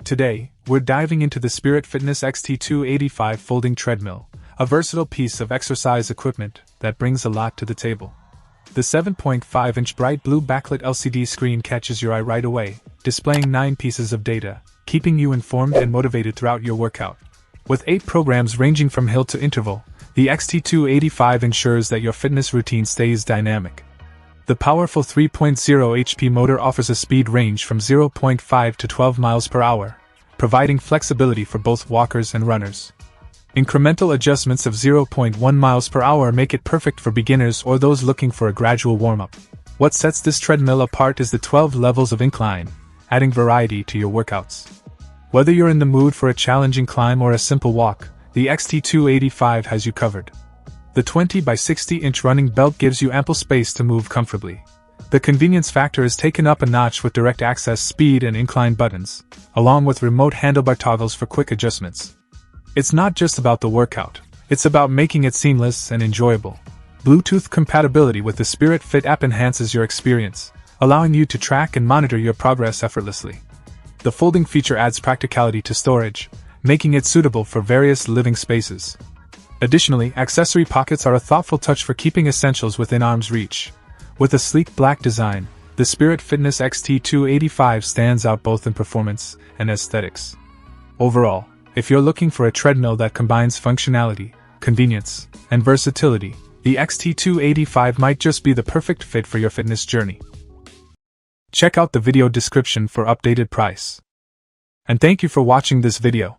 Today, we're diving into the Spirit Fitness XT285 folding treadmill, a versatile piece of exercise equipment that brings a lot to the table. The 7.5-inch bright blue backlit LCD screen catches your eye right away, displaying 9 pieces of data, keeping you informed and motivated throughout your workout. With 8 programs ranging from hill to interval, the XT285 ensures that your fitness routine stays dynamic. The powerful 3.0 HP motor offers a speed range from 0.5 to 12 miles per hour, providing flexibility for both walkers and runners. Incremental adjustments of 0.1 miles per hour make it perfect for beginners or those looking for a gradual warm-up. What sets this treadmill apart is the 12 levels of incline, adding variety to your workouts. Whether you're in the mood for a challenging climb or a simple walk, the XT285 has you covered. The 20 by 60-inch running belt gives you ample space to move comfortably. The convenience factor is taken up a notch with direct access speed and incline buttons, along with remote handlebar toggles for quick adjustments. It's not just about the workout, it's about making it seamless and enjoyable. Bluetooth compatibility with the Spirit Fit app enhances your experience, allowing you to track and monitor your progress effortlessly. The folding feature adds practicality to storage, making it suitable for various living spaces. Additionally, accessory pockets are a thoughtful touch for keeping essentials within arm's reach. With a sleek black design, the Spirit Fitness XT285 stands out both in performance and aesthetics. Overall, if you're looking for a treadmill that combines functionality, convenience, and versatility, the XT285 might just be the perfect fit for your fitness journey. Check out the video description for updated price. And thank you for watching this video.